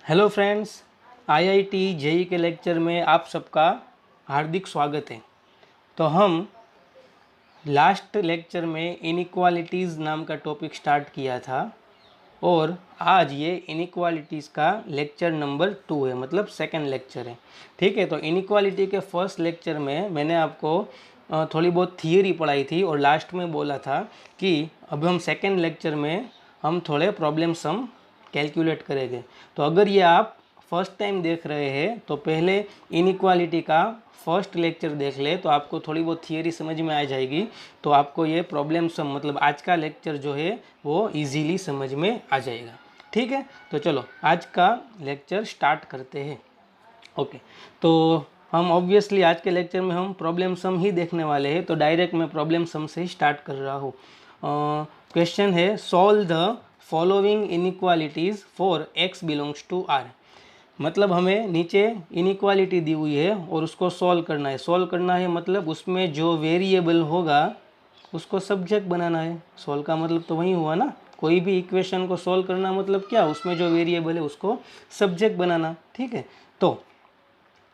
Hello friends, IIT JEE के lecture में आप सबका हार्दिक स्वागत है। तो हम लास्ट लेक्चर में इनइक्वालिटीज़ नाम का टॉपिक स्टार्ट किया था और आज ये इनइक्वालिटीज़ का लेक्चर नंबर 2 है, मतलब सेकंड लेक्चर है। ठीक है, तो इनइक्वालिटी के फर्स्ट लेक्चर में मैंने आपको थोड़ी बहुत थियरी पढ़ाई थी और लास्ट में बोला था कि अब हम सेकंड लेक्चर में हम थोड़े प्रॉब्लम सम कैलकुलेट करेंगे। तो अगर ये आप फर्स्ट टाइम देख रहे हैं तो पहले इनइक्वालिटी का फर्स्ट लेक्चर देख ले, तो आपको थोड़ी बहुत थियरी समझ में आ जाएगी। तो आपको ये प्रॉब्लम सम मतलब आज का लेक्चर जो है वो इजीली समझ में आ जाएगा। ठीक है, तो चलो आज का लेक्चर स्टार्ट करते हैं। ओके, तो हम ऑब्वियसली आज के लेक्चर में हम प्रॉब्लम सम ही देखने वाले हैं, तो डायरेक्ट मैं प्रॉब्लम सम से ही स्टार्ट कर रहा हूँ। क्वेश्चन है, solve the following inequalities for x belongs to r। मतलब हमें नीचे इनइक्वालिटी दी हुई है और उसको सॉल्व करना है। सॉल्व करना है मतलब उसमें जो वेरिएबल होगा उसको सब्जेक्ट बनाना है। सॉल्व का मतलब तो वही हुआ ना, कोई भी इक्वेशन को सॉल्व करना मतलब क्या, उसमें जो वेरिएबल है उसको सब्जेक्ट बनाना। ठीक है, तो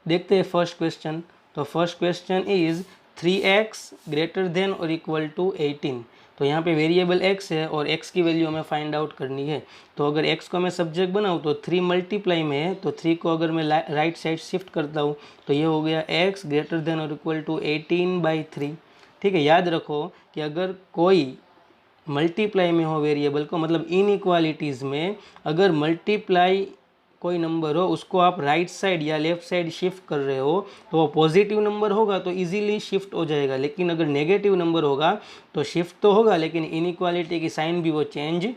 देखते हैं फर्स्ट क्वेश्चन। तो first question is 3x greater than और इक्वल टू 18। तो यहाँ पे वेरिएबल x है और x की वैल्यू हमें फाइंड आउट करनी है। तो अगर x को मैं सब्जेक्ट बनाऊँ तो 3 मल्टीप्लाई में है, तो 3 को अगर मैं राइट साइड शिफ्ट करता हूँ तो ये हो गया x ग्रेटर देन और इक्वल टू 18/3। ठीक है, याद रखो कि अगर कोई मल्टीप्लाई में हो वेरिएबल को, मतलब इनइक्वालिटीज़ में अगर मल्टीप्लाई कोई नंबर हो उसको आप राइट साइड या लेफ्ट साइड शिफ्ट कर रहे हो तो वो पॉजिटिव नंबर होगा तो इजीली शिफ्ट हो जाएगा। लेकिन अगर नेगेटिव नंबर होगा तो शिफ्ट तो होगा लेकिन इनइक्वालिटी की साइन भी वो चेंज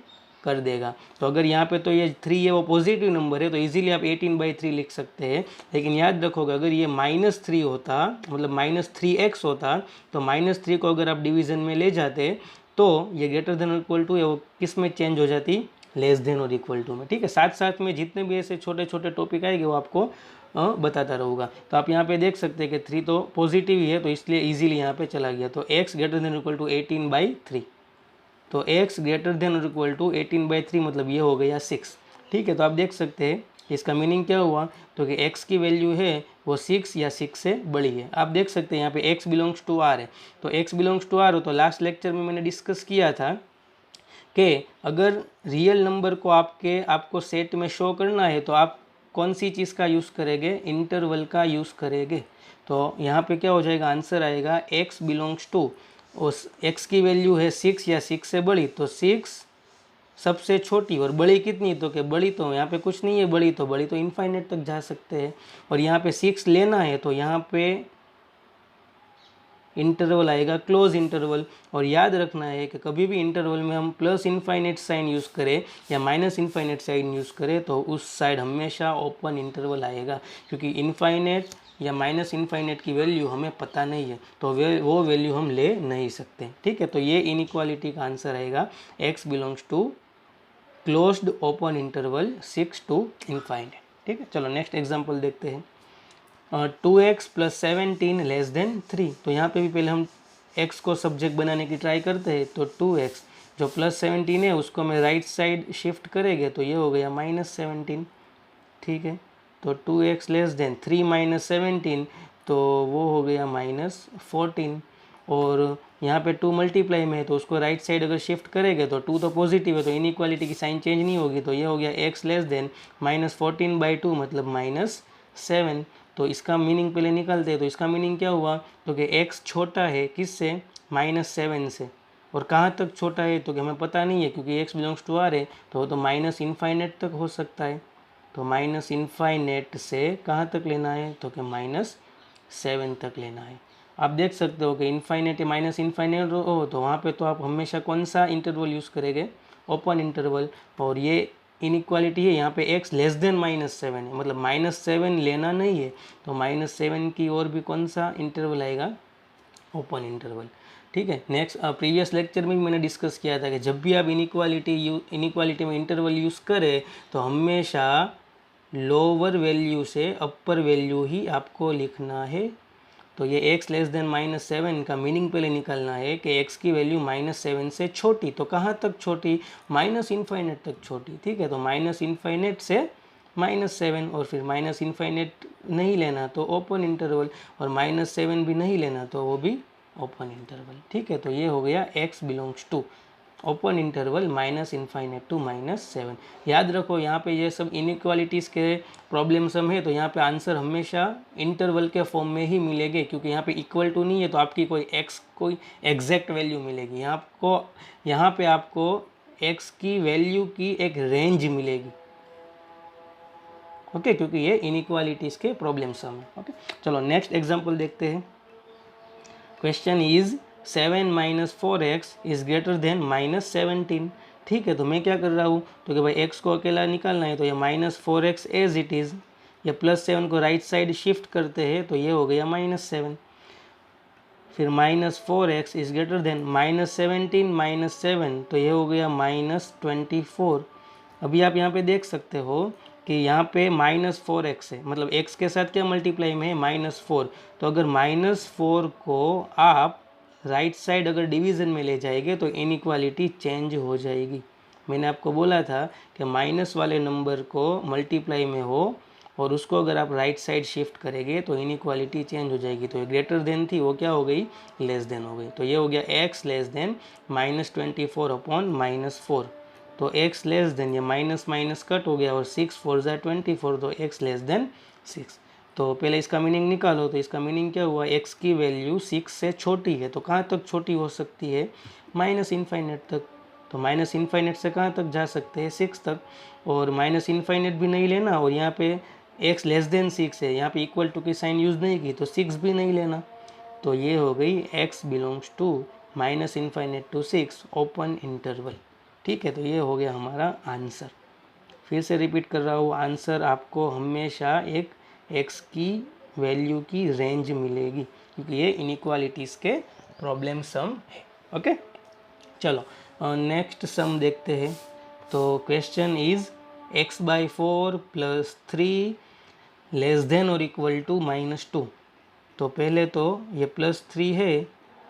कर देगा। तो अगर यहाँ पे तो ये 3 है, वो पॉजिटिव नंबर है, तो इजीली आप 18/3 लिख सकते हैं। लेकिन याद रखोगे अगर ये -3 होता, मतलब -3x होता, तो -3 को अगर आप डिवीज़न में ले जाते तो ये ग्रेटर देन और इक्वल टू है वो किस में चेंज हो जाती, लेस देन और इक्वल टू में। ठीक है, साथ साथ में जितने भी ऐसे छोटे छोटे टॉपिक आएंगे वो आपको बताता रहूँगा। तो आप यहाँ पे देख सकते हैं कि 3 तो पॉजिटिव ही है, तो इसलिए इजीली यहाँ पे चला गया। तो x greater than equal to 18/3। तो x ग्रेटर देन और इक्वल टू 18/3 मतलब ये हो गया 6। ठीक है, तो आप देख सकते हैं इसका मीनिंग क्या हुआ, तो कि x की वैल्यू है वो 6 या 6 से बड़ी है। आप देख सकते हैं यहाँ पे x बिलोंग्स टू r है, तो x बिलोंग्स टू r हो तो लास्ट लेक्चर में मैंने डिस्कस किया था कि अगर रियल नंबर को आपको सेट में शो करना है तो आप कौन सी चीज़ का यूज़ करेंगे, इंटरवल का यूज़ करेंगे। तो यहाँ पे क्या हो जाएगा, आंसर आएगा x बिलोंग्स टू, उस x की वैल्यू है 6 या 6 से बड़ी, तो 6 सबसे छोटी और बड़ी कितनी, तो कि बड़ी तो यहाँ पे कुछ नहीं है, बड़ी तो इनफाइनाइट तक जा सकते हैं। और यहाँ पे 6 लेना है तो यहाँ पे इंटरवल आएगा क्लोज इंटरवल। और याद रखना है कि कभी भी इंटरवल में हम प्लस इनफाइनाइट साइन यूज़ करें या माइनस इनफाइनाइट साइन यूज़ करें तो उस साइड हमेशा ओपन इंटरवल आएगा, क्योंकि इनफाइनाइट या माइनस इनफाइनाइट की वैल्यू हमें पता नहीं है तो वो वैल्यू हम ले नहीं सकते। ठीक है, तो ये इनइक्वालिटी का आंसर आएगा x belongs to closed open interval 6 to infinite. ठीक है, चलो नेक्स्ट एग्जांपल देखते हैं। 2x + 17 less than 3। तो यहाँ पे भी पहले हम x को सब्जेक्ट बनाने की ट्राई करते हैं। तो 2x जो +17 है उसको मैं राइट साइड शिफ्ट करेंगे तो ये हो गया -17। ठीक है, तो 2x लेस देन 3 - 17 तो वो हो गया -14। और यहाँ पे 2 मल्टीप्लाई में है तो उसको राइट साइड अगर शिफ्ट करेंगे तो 2 तो पॉजिटिव है तो इनइक्वालिटी की साइन चेंज नहीं होगी, तो ये हो गया x लेस देन -14/2 मतलब -7। तो इसका मीनिंग पहले निकालते हैं। तो इसका मीनिंग क्या हुआ, तो कि x छोटा है किससे, -7 से। और कहाँ तक छोटा है तो कि हमें पता नहीं है, क्योंकि x बिलोंग्स टू r है तो वो तो -इनफाइनाइट तक हो सकता है। तो -इनफाइनाइट से कहाँ तक लेना है, तो कि -7 तक लेना है। आप देख सकते हो कि इनफाइनाइट या -इनफाइनाइट हो तो वहाँ पे तो आप हमेशा कौन सा इंटरवल यूज़ करेंगे, ओपन इंटरवल। और ये इनइक्वालिटी है, यहाँ पे x लेस देन -7 है, मतलब -7 लेना नहीं है, तो -7 की और भी कौन सा इंटरवल आएगा, ओपन इंटरवल। ठीक है, नेक्स्ट प्रीवियस लेक्चर में भी मैंने डिस्कस किया था कि जब भी आप इनइक्वालिटी में इंटरवल यूज़ करें तो हमेशा लोअर वैल्यू से अपर वैल्यू ही आपको लिखना है। तो ये x लेस देन -7 का मीनिंग पहले निकालना है कि x की वैल्यू -7 से छोटी, तो कहाँ तक छोटी, -इनफाइनाइट तक छोटी। ठीक है, तो -इनफाइनाइट से -7, और फिर माइनस इन्फाइनेट नहीं लेना तो ओपन इंटरवल, और -7 भी नहीं लेना तो वो भी ओपन इंटरवल। ठीक है, तो ये हो गया x belongs to open interval -∞ to -7। याद रखो यहाँ पे ये सब इनइक्वालिटीज़ के प्रॉब्लम सम है, तो यहाँ पे आंसर हमेशा इंटरवल के फॉर्म में ही मिलेंगे, क्योंकि यहाँ पे इक्वल टू नहीं है तो आपकी कोई एग्जैक्ट वैल्यू मिलेगी। यहाँ पे आपको x की वैल्यू की एक रेंज मिलेगी। ओके, क्योंकि ये इनइक्वालिटीज़ के प्रॉब्लम सम है। ओके, चलो नेक्स्ट एग्जांपल देखते हैं। Question is 7 - 4x is greater then -17। ठीक है, तो मैं क्या कर रहा हूँ, तो कि भाई x को अकेला निकालना है, तो ये -4x एज इट इज़, या +7 को राइट साइड शिफ्ट करते हैं तो ये हो गया -7। फिर -4x इज ग्रेटर देन -17 - 7, तो ये हो गया -24। अभी आप यहाँ पे देख सकते हो कि यहाँ पे -4x है, मतलब x के साथ क्या मल्टीप्लाई में है, -4। तो अगर -4 को आप राइट साइड अगर डिवीज़न में ले जाएंगे तो इनइक्वालिटी चेंज हो जाएगी। मैंने आपको बोला था कि माइनस वाले नंबर को मल्टीप्लाई में हो और उसको अगर आप राइट साइड शिफ्ट करेंगे तो इनइक्वालिटी चेंज हो जाएगी। तो ये ग्रेटर देन थी, वो क्या हो गई, लेस देन हो गई। तो ये हो गया x लेस देन -24 अपॉन -4। तो x लेस देन, ये माइनस माइनस कट हो गया और 6 4 ज़ा 24, तो x लेस देन 6। तो पहले इसका मीनिंग निकालो, तो इसका मीनिंग क्या हुआ, x की वैल्यू 6 से छोटी है, तो कहाँ तक छोटी हो सकती है, -∞ तक। तो -∞ से कहाँ तक जा सकते हैं, 6 तक, और -∞ भी नहीं लेना, और यहाँ पे x लेस देन 6 है, यहाँ पे इक्वल टू की साइन यूज़ नहीं की, तो 6 भी नहीं लेना। तो ये हो गई x belongs to -∞ to 6 open interval. ठीक है, तो ये हो गया हमारा आंसर। फिर से रिपीट कर रहा हूँ, आंसर आपको हमेशा एक x की वैल्यू की रेंज मिलेगी, क्योंकि ये इनइक्वालिटीज़ के प्रॉब्लम सम है। ओके, चलो नेक्स्ट सम देखते हैं। तो question is x/4 + 3 less than और इक्वल टू -2। तो पहले तो ये +3 है,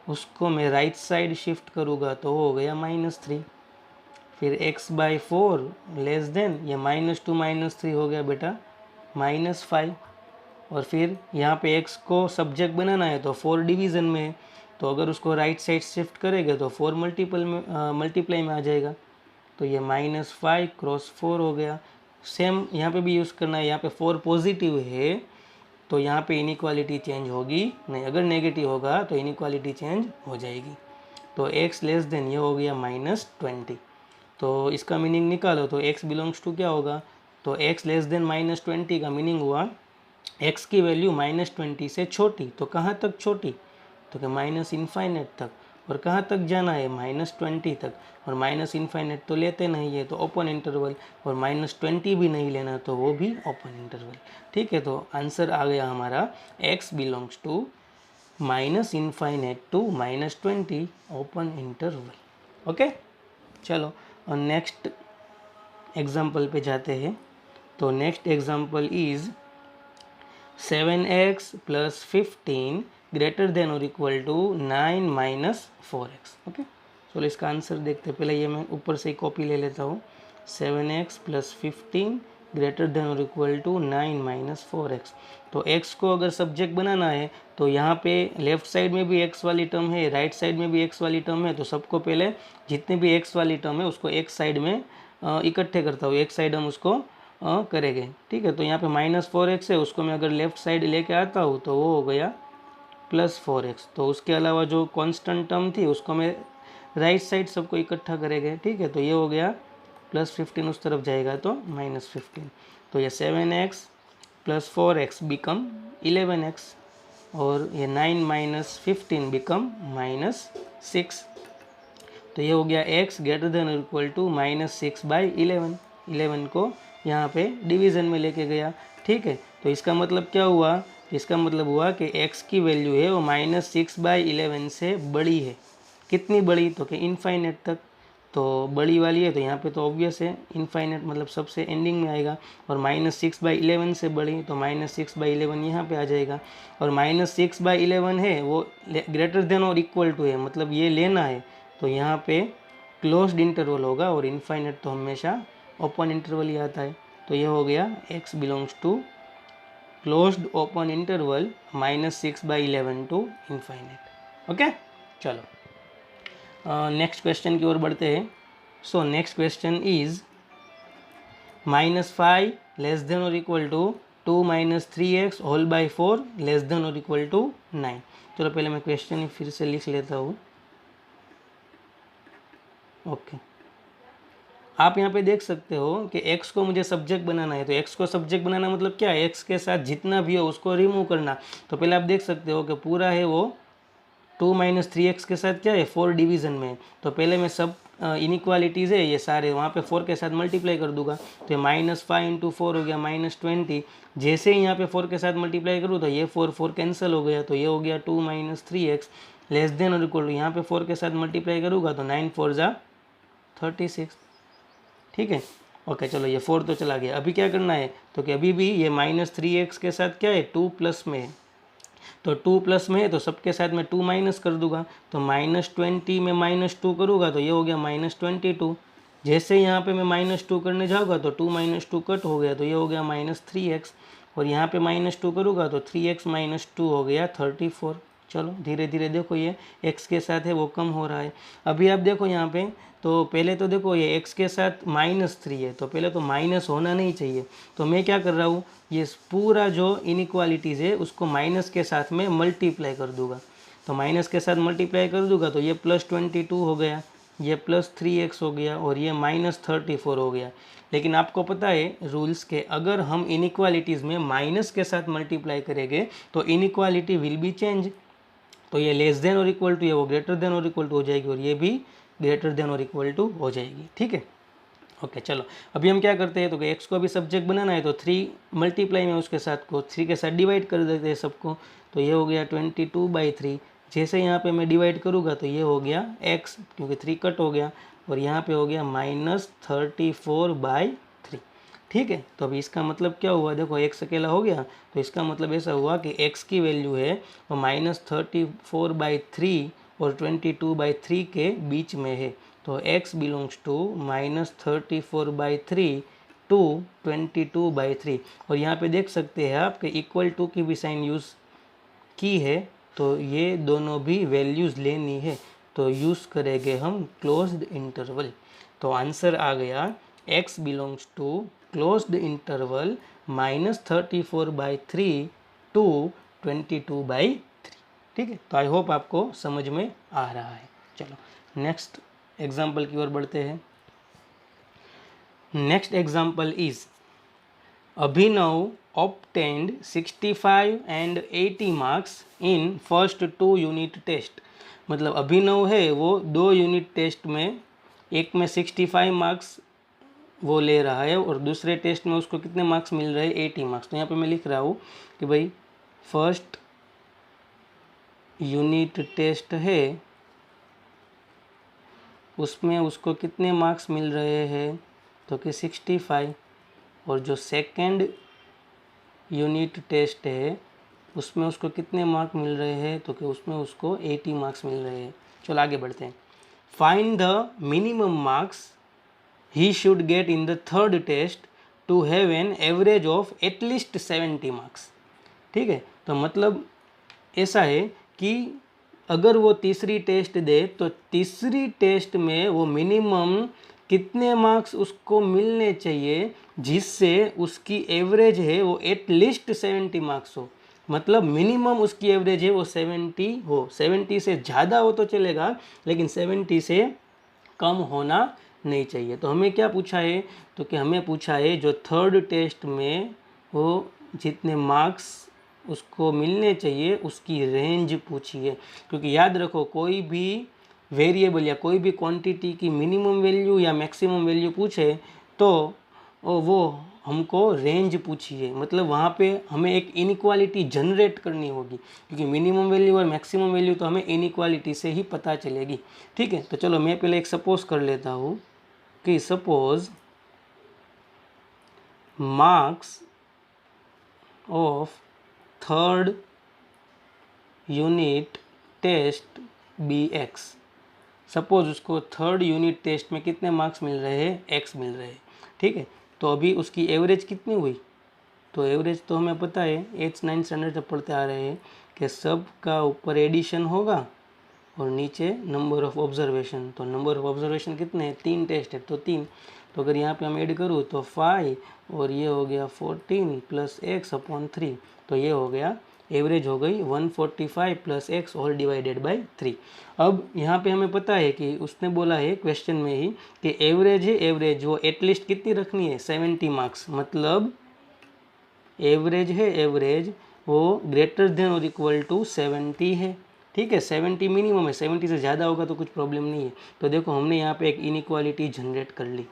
उसको मैं राइट साइड शिफ्ट करूँगा तो हो गया -3। फिर x/4 लेस देन, ये -2 -3 हो गया बेटा -5। और फिर यहाँ पे x को सब्जेक्ट बनाना है तो 4 डिवीज़न में है, तो अगर उसको राइट साइड शिफ्ट करेंगे तो 4 मल्टीप्लाई में आ जाएगा। तो ये -5 क्रॉस 4 हो गया। सेम यहाँ पे भी यूज़ करना है, यहाँ पे 4 पॉजिटिव है तो यहाँ पे इनइक्वालिटी चेंज होगी नहीं, अगर नेगेटिव होगा तो इनइक्वालिटी चेंज हो जाएगी। तो x लेस देन, ये हो गया -20। तो इसका मीनिंग निकालो, तो x बिलोंग्स टू क्या होगा, तो x लेस देन -20 का मीनिंग हुआ x की वैल्यू -20 से छोटी। तो कहाँ तक छोटी, तो क्या -∞ तक, और कहाँ तक जाना है, -20 तक, और -∞ तो लेते नहीं है तो ओपन इंटरवल, और -20 भी नहीं लेना तो वो भी ओपन इंटरवल। ठीक है, तो आंसर आ गया हमारा x belongs to -∞ to -20 open interval. Okay, चलो और नेक्स्ट एग्जाम्पल पे जाते हैं। तो next example is 7x + 15 greater than और इक्वल टू 9 - 4x। ओके, चलो इसका आंसर देखते हैं। पहले ये मैं ऊपर से कॉपी ले लेता हूँ। 7x + 15 ग्रेटर देन और इक्वल टू 9 - 4x। तो x को अगर सब्जेक्ट बनाना है तो यहाँ पे लेफ्ट साइड में भी x वाली टर्म है, राइट साइड में भी x वाली टर्म है, तो सबको पहले जितने भी x वाली टर्म है उसको एक साइड में इकट्ठे करता हूँ, एक साइड हम उसको करेंगे। ठीक है, तो यहाँ पे -4x है, उसको मैं अगर लेफ्ट साइड लेके आता हूँ तो वो हो गया +4x। तो उसके अलावा जो कांस्टेंट टर्म थी उसको मैं राइट साइड सबको इकट्ठा करेंगे। ठीक है, तो ये हो गया +15, उस तरफ जाएगा तो -15। तो ये 7x + 4x बिकम 11x, और ये 9 - 15 बिकम -6। तो ये हो गया x ग्रेटर देन और इक्वल टू -6/11। 11 को यहाँ पे डिवीज़न में लेके गया। ठीक है, तो इसका मतलब क्या हुआ, इसका मतलब हुआ कि x की वैल्यू है वो -6/11 से बड़ी है। कितनी बड़ी, तो कि इनफाइनेट तक। तो बड़ी वाली है तो यहाँ पे तो ऑब्वियस है, इनफाइनेट मतलब सबसे एंडिंग में आएगा, और -6/11 से बड़ी तो -6/11 यहाँ पे आ जाएगा। और -6/11 है वो ग्रेटर देन और इक्वल टू है, मतलब ये लेना है, तो यहाँ पे क्लोज्ड इंटरवल होगा, और इनफाइनेट तो हमेशा ओपन इंटरवल ही आता है। तो ये हो गया x belongs to closed open interval -6/11 to infinite. Okay, चलो नेक्स्ट क्वेश्चन की ओर बढ़ते हैं। So next question is -5 less than और equal to 2 - 3x whole by 4 less than और इक्वल टू 9। चलो पहले मैं क्वेश्चन फिर से लिख लेता हूँ। ओके, आप यहाँ पे देख सकते हो कि x को मुझे सब्जेक्ट बनाना है, तो x को सब्जेक्ट बनाना मतलब क्या है, x के साथ जितना भी हो उसको रिमूव करना। तो पहले आप देख सकते हो कि पूरा है वो 2 - 3x के साथ क्या है 4 डिवीज़न में। तो पहले मैं सब इनइक्वालिटीज़ है ये सारे वहाँ पे 4 के साथ मल्टीप्लाई कर दूंगा। तो ये -5 × 4 हो गया -20। जैसे ही यहाँ पे 4 के साथ मल्टीप्लाई करूँ तो ये 4 कैंसिल हो गया, तो ये हो गया 2 - 3x लेस देन और इक्वल टू, यहाँ पे 4 के साथ मल्टीप्लाई करूँगा तो 9 4 = 36। ठीक है, ओके, चलो ये 4 तो चला गया। अभी क्या करना है, तो कि अभी भी ये -3x के साथ क्या है 2 प्लस में है, तो 2 प्लस में है तो सबके साथ मैं 2 माइनस कर दूंगा। तो -20 में -2 करूँगा तो ये हो गया -22। जैसे यहाँ पे मैं -2 करने जाऊँगा तो 2 - 2 कट हो गया, तो ये हो गया -3x। और यहाँ पे -2 करूँगा तो 3x - 2 हो गया 34। चलो धीरे धीरे देखो ये x के साथ है वो कम हो रहा है। अभी आप देखो यहाँ पे, तो पहले तो देखो ये x के साथ -3 है, तो पहले तो माइनस होना नहीं चाहिए। तो मैं क्या कर रहा हूँ, ये पूरा जो इनइक्वालिटीज़ है उसको माइनस के साथ में मल्टीप्लाई कर दूंगा। तो माइनस के साथ मल्टीप्लाई कर दूंगा तो ये +22 हो गया, ये +3x हो गया और ये -34 हो गया। लेकिन आपको पता है रूल्स के, अगर हम इनइक्वालिटीज़ में माइनस के साथ मल्टीप्लाई करेंगे तो इनइक्वालिटी विल बी चेंज। तो ये लेस देन और इक्वल टू, ये वो ग्रेटर देन और इक्वल टू हो जाएगी और ये भी ग्रेटर देन और इक्वल टू हो जाएगी। ठीक है, ओके, चलो अभी हम क्या करते हैं, तो कि x को भी सब्जेक्ट बनाना है तो 3 मल्टीप्लाई में उसके साथ को 3 के साथ डिवाइड कर देते हैं सबको। तो ये हो गया 22/3। जैसे यहाँ पे मैं डिवाइड करूँगा तो ये हो गया x, क्योंकि 3 कट हो गया, और यहाँ पे हो गया -34/3। ठीक है, तो अभी इसका मतलब क्या हुआ, देखो x अकेला हो गया, तो इसका मतलब ऐसा हुआ कि x की वैल्यू है वो -34/3 और 22/3 के बीच में है। तो x बिलोंग्स टू -34/3 टू 22/3। और यहाँ पे देख सकते हैं आप कि इक्वल टू की भी साइन यूज़ की है, तो ये दोनों भी वैल्यूज़ लेनी है, तो यूज़ करेंगे हम क्लोज्ड इंटरवल। तो आंसर आ गया x belongs to closed interval -34/3 to 22/3। ठीक है, तो आई होप आपको समझ में आ रहा है। चलो नेक्स्ट एग्जाम्पल की ओर बढ़ते हैं। Next example is Abhinav obtained 65 and 80 marks in first 2 unit test. मतलब अभिनव है वो 2 यूनिट टेस्ट में, एक में 65 मार्क्स वो ले रहा है और दूसरे टेस्ट में उसको कितने मार्क्स मिल रहे हैं 80 मार्क्स। तो यहाँ पे मैं लिख रहा हूँ कि भाई फर्स्ट यूनिट टेस्ट है उसमें उसको कितने मार्क्स मिल रहे हैं, तो कि 65, और जो सेकंड यूनिट टेस्ट है उसमें उसको कितने मार्क्स मिल रहे हैं, तो कि उसमें उसको 80 मार्क्स मिल रहे हैं। चलो आगे बढ़ते हैं। Find the minimum marks he should get in the third test to have an average of at least 70 marks. ठीक है, तो मतलब ऐसा है कि अगर वो तीसरी टेस्ट दे तो तीसरी टेस्ट में वो मिनिमम कितने मार्क्स उसको मिलने चाहिए जिससे उसकी एवरेज है वो एटलीस्ट 70 मार्क्स हो। मतलब मिनिमम उसकी एवरेज है वो 70 हो, 70 से ज़्यादा हो तो चलेगा लेकिन 70 से कम होना नहीं चाहिए। तो हमें क्या पूछा है, तो कि हमें पूछा है जो थर्ड टेस्ट में वो जितने मार्क्स उसको मिलने चाहिए उसकी रेंज पूछी है। क्योंकि याद रखो कोई भी वेरिएबल या कोई भी क्वांटिटी की मिनिमम वैल्यू या मैक्सिमम वैल्यू पूछे तो वो हमको रेंज पूछी है, मतलब वहाँ पे हमें एक इनइक्वालिटी जनरेट करनी होगी, क्योंकि मिनिमम वैल्यू और मैक्सिमम वैल्यू तो हमें इनइक्वालिटी से ही पता चलेगी। ठीक है, तो चलो मैं पहले एक सपोज कर लेता हूँ कि suppose marks of third unit test BX, suppose उसको थर्ड यूनिट टेस्ट में कितने मार्क्स मिल रहे हैं, X मिल रहे हैं। ठीक है, तो अभी उसकी एवरेज कितनी हुई, तो एवरेज तो हमें पता है 8th 9th स्टैंडर्ड तक पढ़ते आ रहे हैं कि सब का ऊपर एडिशन होगा और नीचे नंबर ऑफ़ ऑब्जर्वेशन। तो नंबर ऑफ़ ऑब्जर्वेशन कितने हैं, 3 टेस्ट है तो 3। तो अगर यहाँ पे हम ऐड करूँ तो 5 और ये हो गया 14 प्लस x/3, तो ये हो गया एवरेज हो गई 145 plus x whole divided by 3। अब यहाँ पे हमें पता है कि उसने बोला है क्वेश्चन में ही कि एवरेज है, एवरेज वो एटलीस्ट कितनी रखनी है, 70 मार्क्स। मतलब एवरेज है, एवरेज वो ग्रेटर देन और इक्वल टू 70 है। ठीक है, 70 मिनिमम है, 70 से ज़्यादा होगा तो कुछ प्रॉब्लम नहीं है। तो देखो हमने यहाँ पे एक इनइक्वालिटी जनरेट कर ली।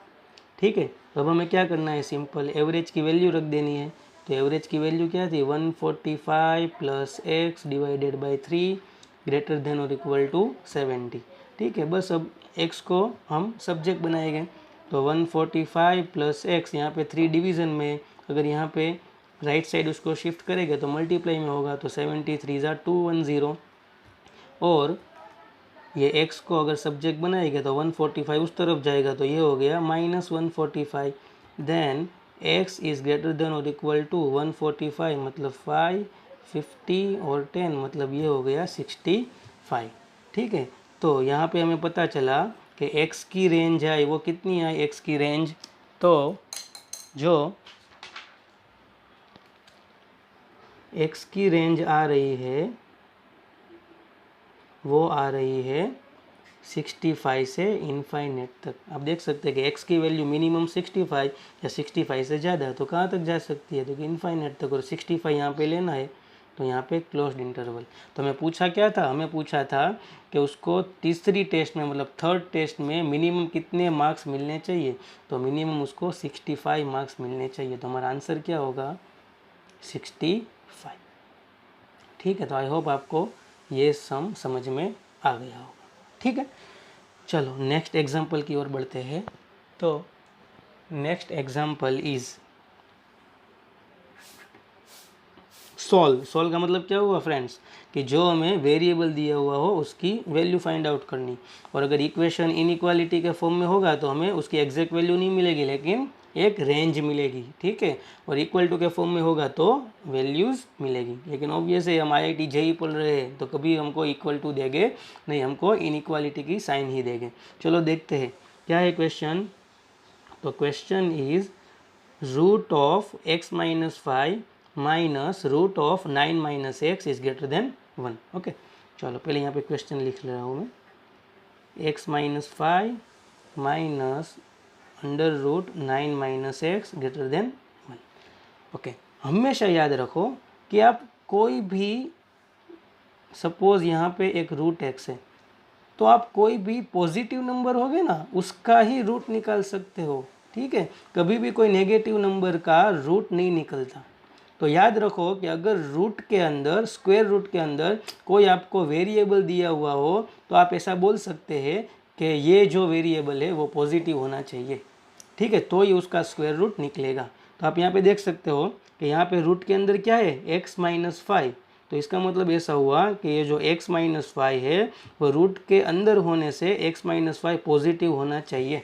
ठीक है, तो अब हमें क्या करना है, सिंपल एवरेज की वैल्यू रख देनी है। तो एवरेज की वैल्यू क्या थी, 145 plus x divided by 3 greater than और इक्वल टू 70। ठीक है, बस अब x को हम सब्जेक्ट बनाएंगे। तो 145 प्लस एक्स, यहाँ पे 3 डिवीज़न में, अगर यहाँ पे राइट साइड उसको शिफ्ट करेंगे तो मल्टीप्लाई में होगा, तो 73 ज़ा 210। और ये x को अगर सब्जेक्ट बनाएंगे तो 145 उस तरफ जाएगा, तो ये हो गया -145। Then x is greater than और इक्वल टू 145, मतलब 5, 50 और 10, मतलब ये हो गया 65। ठीक है, तो यहाँ पे हमें पता चला कि x की रेंज आई वो कितनी आई, x की रेंज, तो जो x की रेंज आ रही है वो आ रही है 65 से इनफाइनेट तक। आप देख सकते हैं कि x की वैल्यू मिनिमम 65 या 65 से ज़्यादा है तो कहाँ तक जा सकती है, तो कि इनफाइनेट तक। और 65 यहाँ पे लेना है तो यहाँ पे क्लोज्ड इंटरवल। तो हमें पूछा क्या था, हमें पूछा था कि उसको तीसरी टेस्ट में मतलब थर्ड टेस्ट में मिनिमम कितने मार्क्स मिलने चाहिए, तो मिनिमम उसको 65 मार्क्स मिलने चाहिए। तो हमारा आंसर क्या होगा, 65। ठीक है, तो आई होप आपको ये सम समझ में आ गया होगा। ठीक है, चलो नेक्स्ट एग्जाम्पल की ओर बढ़ते हैं। तो नेक्स्ट एग्जाम्पल इज सॉल्व का मतलब क्या हुआ फ्रेंड्स, कि जो हमें वेरिएबल दिया हुआ हो उसकी वैल्यू फाइंड आउट करनी। और अगर इक्वेशन इनइक्वालिटी के फॉर्म में होगा तो हमें उसकी एग्जैक्ट वैल्यू नहीं मिलेगी लेकिन एक रेंज मिलेगी। ठीक है, और इक्वल टू के फॉर्म में होगा तो वैल्यूज़ मिलेगी। लेकिन ऑब्वियस है हम IIT JEE पढ़ रहे हैं तो कभी हमको इक्वल टू देंगे नहीं, हमको इनइक्वालिटी की साइन ही देंगे। चलो देखते हैं क्या है क्वेश्चन। तो question is root of x minus 5 minus root of 9 minus x is greater than 1। Okay, चलो पहले यहाँ पे क्वेश्चन लिख ले रहा हूँ मैं। x minus 5 minus under root 9 minus x greater than 1। Okay, हमेशा याद रखो कि आप कोई भी, सपोज यहाँ पे एक रूट x है तो आप कोई भी पॉजिटिव नंबर होगे ना उसका ही रूट निकाल सकते हो। ठीक है, कभी भी कोई नेगेटिव नंबर का रूट नहीं निकलता। तो याद रखो कि अगर रूट के अंदर, स्क्वायर रूट के अंदर कोई आपको वेरिएबल दिया हुआ हो तो आप ऐसा बोल सकते हैं कि ये जो वेरिएबल है वो पॉजिटिव होना चाहिए। ठीक है, तो ही उसका स्क्वायर रूट निकलेगा। तो आप यहाँ पे देख सकते हो कि यहाँ पे रूट के अंदर क्या है, x माइनस 5। तो इसका मतलब ऐसा हुआ कि ये जो x माइनस 5 है वो रूट के अंदर होने से x माइनस 5 पॉजिटिव होना चाहिए।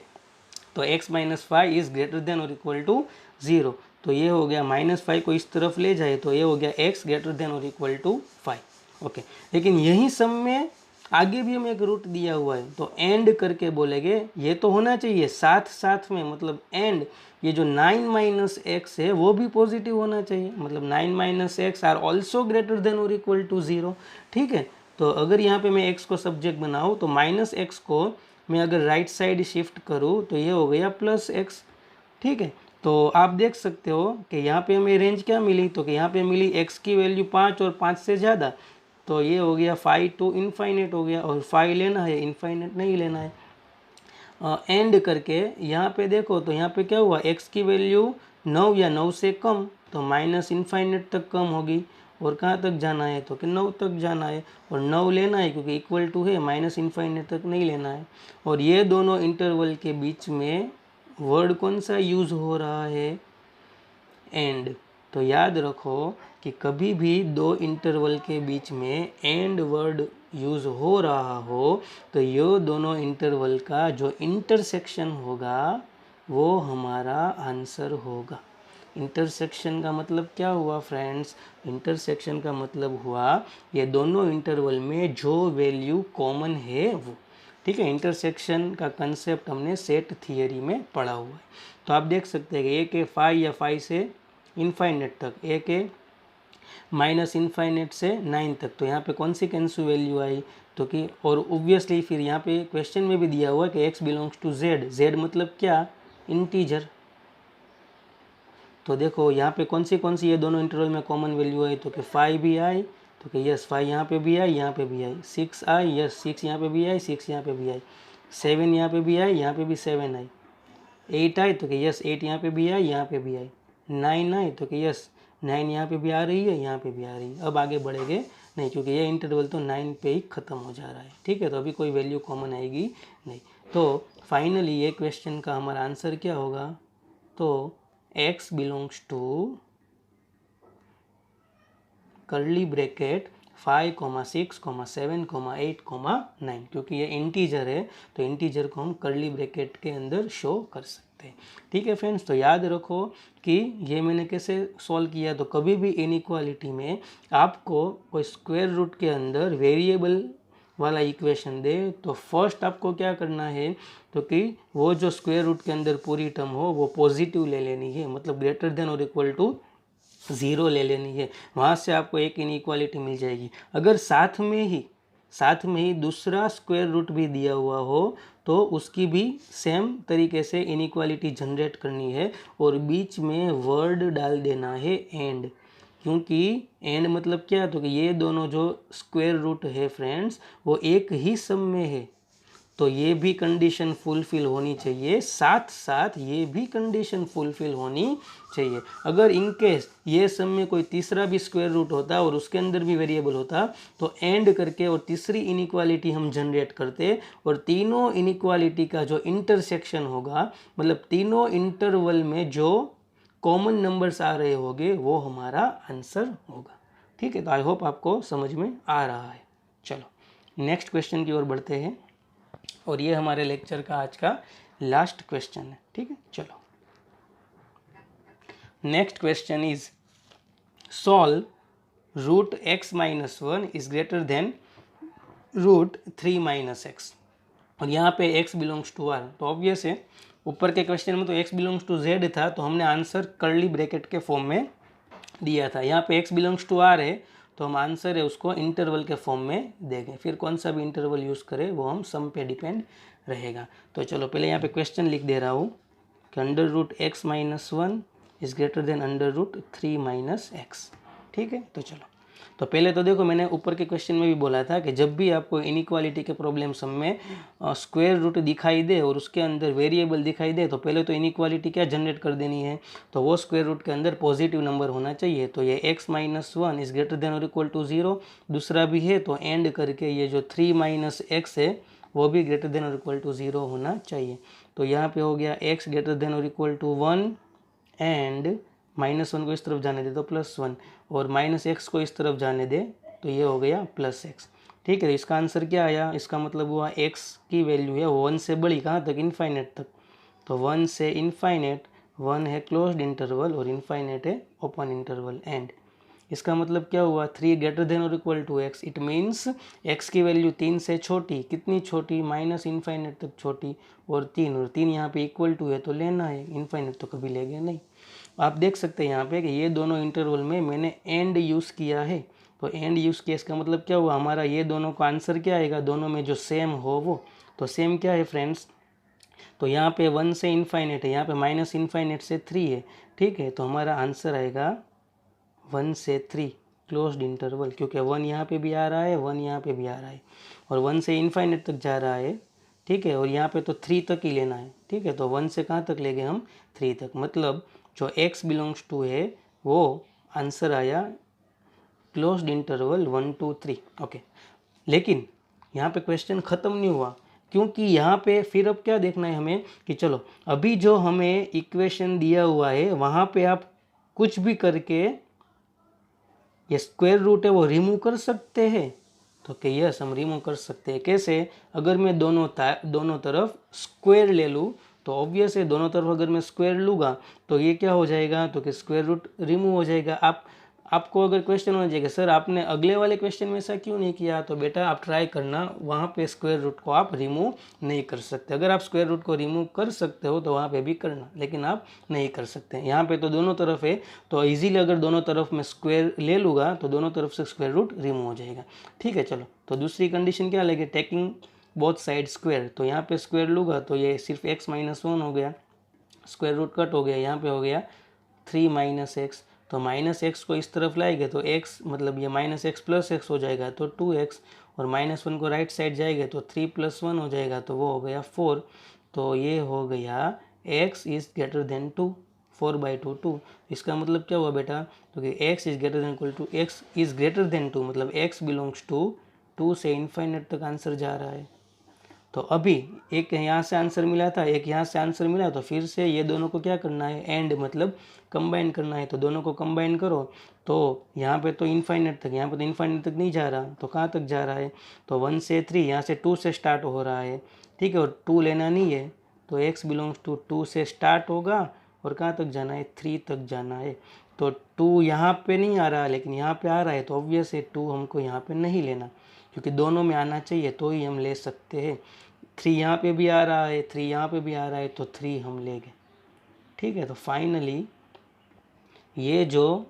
तो x minus 5 is greater than और इक्वल टू 0। तो ये हो गया -5 को इस तरफ ले जाए तो ये हो गया x ग्रेटर देन और इक्वल टू 5। ओके, लेकिन यही सम में आगे भी हमें एक रूट दिया हुआ है तो एंड करके बोलेंगे ये तो होना चाहिए साथ साथ में, मतलब एंड ये जो 9 माइनस एक्स है वो भी पॉजिटिव होना चाहिए, मतलब 9 minus x are also greater than और इक्वल टू 0। ठीक है, तो अगर यहाँ पे मैं x को सब्जेक्ट बनाऊँ तो माइनस एक्स को मैं अगर राइट साइड शिफ्ट करूँ तो ये हो गया प्लस एक्स। ठीक है, तो आप देख सकते हो कि यहाँ पे हमें रेंज क्या मिली, तो कि यहाँ पे मिली x की वैल्यू 5 और 5 से ज़्यादा, तो ये हो गया 5 टू इनफाइनेट हो गया, और 5 लेना है, इनफाइनेट नहीं लेना है। एंड करके यहाँ पे देखो तो यहाँ पे क्या हुआ, x की वैल्यू 9 या 9 से कम, तो माइनस इनफाइनेट तक कम होगी। और कहाँ तक जाना है, तो कि 9 तक जाना है, और 9 लेना है क्योंकि इक्वल टू है, माइनस इनफाइनेट तक नहीं लेना है। और ये दोनों इंटरवल के बीच में वर्ड कौन सा यूज़ हो रहा है, एंड। तो याद रखो कि कभी भी दो इंटरवल के बीच में एंड वर्ड यूज़ हो रहा हो तो ये दोनों इंटरवल का जो इंटरसेक्शन होगा वो हमारा आंसर होगा। इंटरसेक्शन का मतलब क्या हुआ फ्रेंड्स? इंटरसेक्शन का मतलब हुआ ये दोनों इंटरवल में जो वैल्यू कॉमन है वो। ठीक है, इंटरसेक्शन का कंसेप्ट हमने सेट थियरी में पढ़ा हुआ है। तो आप देख सकते हैं कि एक है 5 या 5 से इनफाइनेट तक, एक है माइनस इनफाइनेट से 9 तक। तो यहाँ पे कौन सी वैल्यू आई? तो कि और ऑब्वियसली फिर यहाँ पे क्वेश्चन में भी दिया हुआ है कि x belongs to z। z मतलब क्या? इंटीजर। तो देखो यहाँ पे कौन सी ये दोनों इंटरवल में कॉमन वैल्यू आई? तो कि 5 भी आई, तो कि यस 5 यहाँ पे भी आई, यहाँ पे भी आई। 6 आई, यस 6 यहाँ पे भी आई, 6 यहाँ पे भी आई। 7 यहाँ पे भी आई, यहाँ पे भी 7 आई। 8 आई, तो कि यस 8 यहाँ पे भी आई, यहाँ पे भी आई। 9 आई, तो कि यस 9 यहाँ पे भी आ रही है, यहाँ पे भी आ रही है। अब आगे बढ़ेंगे नहीं, क्योंकि ये इंटरवल तो 9 पे ही ख़त्म हो जा रहा है। ठीक है, तो अभी कोई वैल्यू कॉमन आएगी नहीं। तो फाइनली ये क्वेश्चन का हमारा आंसर क्या होगा? तो x belongs to curly bracket 5, 6, 7, 8, 9। क्योंकि ये इंटीजर है तो इंटीजर को हम कर्ली ब्रैकेट के अंदर शो कर सकते हैं। ठीक है फ्रेंड्स, तो याद रखो कि ये मैंने कैसे सॉल्व किया। तो कभी भी इनइक्वालिटी में आपको कोई स्क्वायर रूट के अंदर वेरिएबल वाला इक्वेशन दे तो फर्स्ट आपको क्या करना है? तो कि वो जो स्क्वायर रूट के अंदर पूरी टर्म हो वो पॉजिटिव ले लेनी है, मतलब ग्रेटर देन और इक्वल टू 0 ले लेनी है। वहाँ से आपको एक इनइक्वालिटी मिल जाएगी। अगर साथ में ही दूसरा स्क्वायर रूट भी दिया हुआ हो तो उसकी भी सेम तरीके से इनइक्वालिटी जनरेट करनी है और बीच में वर्ड डाल देना है एंड। क्योंकि एंड मतलब क्या? तो कि ये दोनों जो स्क्वायर रूट है फ्रेंड्स वो एक ही सम में है, तो ये भी कंडीशन फुलफिल होनी चाहिए, साथ साथ ये भी कंडीशन फुलफिल होनी चाहिए। अगर इनकेस ये सम में कोई तीसरा भी स्क्वायर रूट होता और उसके अंदर भी वेरिएबल होता तो एंड करके और तीसरी इनइक्वालिटी हम जनरेट करते और तीनों इनइक्वालिटी का जो इंटरसेक्शन होगा, मतलब तीनों इंटरवल में जो कॉमन नंबर्स आ रहे होंगे वो हमारा आंसर होगा। ठीक है, तो आई होप आपको समझ में आ रहा है। चलो नेक्स्ट क्वेश्चन की ओर बढ़ते हैं और ये हमारे लेक्चर का आज का लास्ट क्वेश्चन है। ठीक है, चलो next question is solve root x minus 1 is greater than root 3 minus x. और यहाँ पे x बिलोंग्स टू r, तो ऑब्वियस है ऊपर के क्वेश्चन में तो x बिलोंग्स टू z था तो हमने आंसर कर्ली ब्रैकेट के फॉर्म में दिया था। यहाँ पे x बिलोंग्स टू r है तो हम आंसर है उसको इंटरवल के फॉर्म में देंगे। फिर कौन सा भी इंटरवल यूज़ करें वो हम सम पे डिपेंड रहेगा। तो चलो पहले यहाँ पे क्वेश्चन लिख दे रहा हूँ कि under root x minus 1 is greater than under root 3 minus x. ठीक है, तो चलो तो पहले तो देखो मैंने ऊपर के क्वेश्चन में भी बोला था कि जब भी आपको इनइक्वालिटी के प्रॉब्लम सम में स्क्वायर रूट दिखाई दे और उसके अंदर वेरिएबल दिखाई दे तो पहले तो इनइक्वालिटी क्या जनरेट कर देनी है? तो वो स्क्वायर रूट के अंदर पॉजिटिव नंबर होना चाहिए। तो ये x minus 1 is greater than और इक्वल टू 0, दूसरा भी है तो एंड करके ये जो 3 माइनस एक्स है वो भी ग्रेटर देन और इक्वल टू 0 होना चाहिए। तो यहाँ पे हो गया x ग्रेटर देन और इक्वल टू 1 एंड -1 को इस तरफ जाने दे तो +1 और -x को इस तरफ जाने दे तो ये हो गया +x। ठीक है, इसका आंसर क्या आया? इसका मतलब हुआ x की वैल्यू है 1 से बड़ी, कहाँ तक? इनफाइनेट तक। तो 1 से इनफाइनेट, 1 है क्लोज्ड इंटरवल और इनफाइनेट है ओपन इंटरवल एंड। इसका मतलब क्या हुआ? 3 ग्रेटर देन और equal to x। It means x की वैल्यू 3 से छोटी, कितनी छोटी? माइनस इनफाइनेट तक छोटी और 3 यहाँ पे इक्वल टू है तो लेना है, इनफाइनेट तो कभी लेंगे नहीं। आप देख सकते हैं यहाँ पे कि ये दोनों इंटरवल में मैंने एंड यूज़ किया है। तो एंड यूज़ किया इसका मतलब क्या हुआ? हमारा ये दोनों का आंसर क्या आएगा? दोनों में जो सेम हो वो। तो सेम क्या है फ्रेंड्स? तो यहाँ पे 1 से इनफाइनेट है, यहाँ पे माइनस इनफाइनेट से 3 है। ठीक है, तो हमारा आंसर आएगा 1 से 3 क्लोज्ड इंटरवल, क्योंकि 1 यहाँ पे भी आ रहा है, 1 यहाँ पे भी आ रहा है और 1 से इनफाइनेट तक जा रहा है। ठीक है, और यहाँ पे तो 3 तक ही लेना है। ठीक है, तो 1 से कहाँ तक ले गए हम? 3 तक। मतलब जो x बिलोंग्स टू है वो आंसर आया क्लोज्ड इंटरवल 1 2 3। ओके, लेकिन यहाँ पे क्वेश्चन ख़त्म नहीं हुआ, क्योंकि यहाँ पे फिर अब क्या देखना है हमें कि चलो अभी जो हमें इक्वेशन दिया हुआ है वहाँ पे आप कुछ भी करके ये स्क्वायर रूट है वो रिमूव कर सकते हैं। तो कि यस हम रिमूव कर सकते हैं। कैसे? अगर मैं दोनों तरफ स्क्वायर ले लूँ तो ऑब्वियस है दोनों तरफ अगर मैं स्क्वायर लूँगा तो ये क्या हो जाएगा, तो कि स्क्वायर रूट रिमूव हो जाएगा। आपको अगर क्वेश्चन होना चाहिए सर आपने अगले वाले क्वेश्चन में ऐसा क्यों नहीं किया, तो बेटा आप ट्राई करना, वहाँ पे स्क्वायर रूट को आप रिमूव नहीं कर सकते। अगर आप स्क्वायर रूट को रिमूव कर सकते हो तो वहाँ पे भी करना, लेकिन आप नहीं कर सकते। यहाँ पे तो दोनों तरफ है, तो इजीली अगर दोनों तरफ मैं स्क्वायर ले लूँगा तो दोनों तरफ से स्क्वायर रूट रिमूव हो जाएगा। ठीक है, चलो तो दूसरी कंडीशन क्या लगे, टेकिंग बोथ साइड स्क्वायर। तो यहाँ पे स्क्वायर लूँगा तो ये सिर्फ x माइनस 1 हो गया, स्क्वायर रूट कट हो गया, यहाँ पे हो गया 3 माइनस एक्स। तो माइनस एक्स को इस तरफ लाएंगे तो x मतलब ये माइनस एक्स प्लस एक्स हो जाएगा तो 2x, और माइनस 1 को राइट साइड जाएगा तो 3 प्लस 1 हो जाएगा तो वो हो गया 4। तो ये हो गया x इज ग्रेटर देन 2, 4/2 2। इसका मतलब क्या हुआ बेटा, तो कि x is greater than equal to x is greater than 2 मतलब x बिलोंग्स टू 2 से इन्फाइनेट तक आंसर जा रहा है। तो अभी एक यहाँ से आंसर मिला था, एक यहाँ से आंसर मिला, तो फिर से ये दोनों को क्या करना है, एंड मतलब कंबाइन करना है। तो दोनों को कंबाइन करो तो यहाँ पे तो इन्फाइनेट तक, यहाँ पे तो इन्फाइनेट तक नहीं जा रहा, तो कहाँ तक जा रहा है, तो 1 से 3, यहाँ से 2 से स्टार्ट हो रहा है। ठीक है, और 2 लेना नहीं है तो x बिलोंग्स टू 2 से स्टार्ट होगा और कहाँ तक जाना है, 3 तक जाना है। तो 2 यहाँ पे नहीं आ रहा लेकिन यहाँ पे आ रहा है, तो ऑब्वियस है 2 हमको यहाँ पे नहीं लेना, क्योंकि दोनों में आना चाहिए तो ही हम ले सकते हैं। 3 यहाँ पे भी आ रहा है, 3 यहाँ पे भी आ रहा है, तो 3 हम ले गए। ठीक है, तो फाइनली ये जो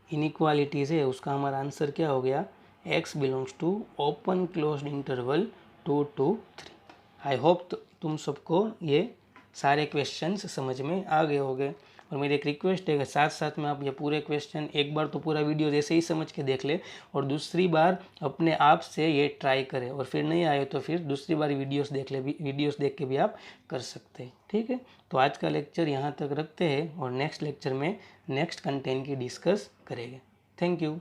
इनइक्वालिटीज़ है उसका हमारा आंसर क्या हो गया, x belongs to open closed interval 2 to 3। I hope तुम सबको ये सारे क्वेश्चंस समझ में आ गए होंगे। और मेरी एक रिक्वेस्ट है कि साथ साथ में आप ये पूरे क्वेश्चन एक बार तो पूरा वीडियो जैसे ही समझ के देख ले, और दूसरी बार अपने आप से ये ट्राई करें, और फिर नहीं आए तो फिर दूसरी बार वीडियोस देख ले, वीडियोस देख के भी आप कर सकते हैं। ठीक है, तो आज का लेक्चर यहाँ तक रखते हैं और नेक्स्ट लेक्चर में नेक्स्ट कंटेंट की डिस्कस करेंगे। Thank you.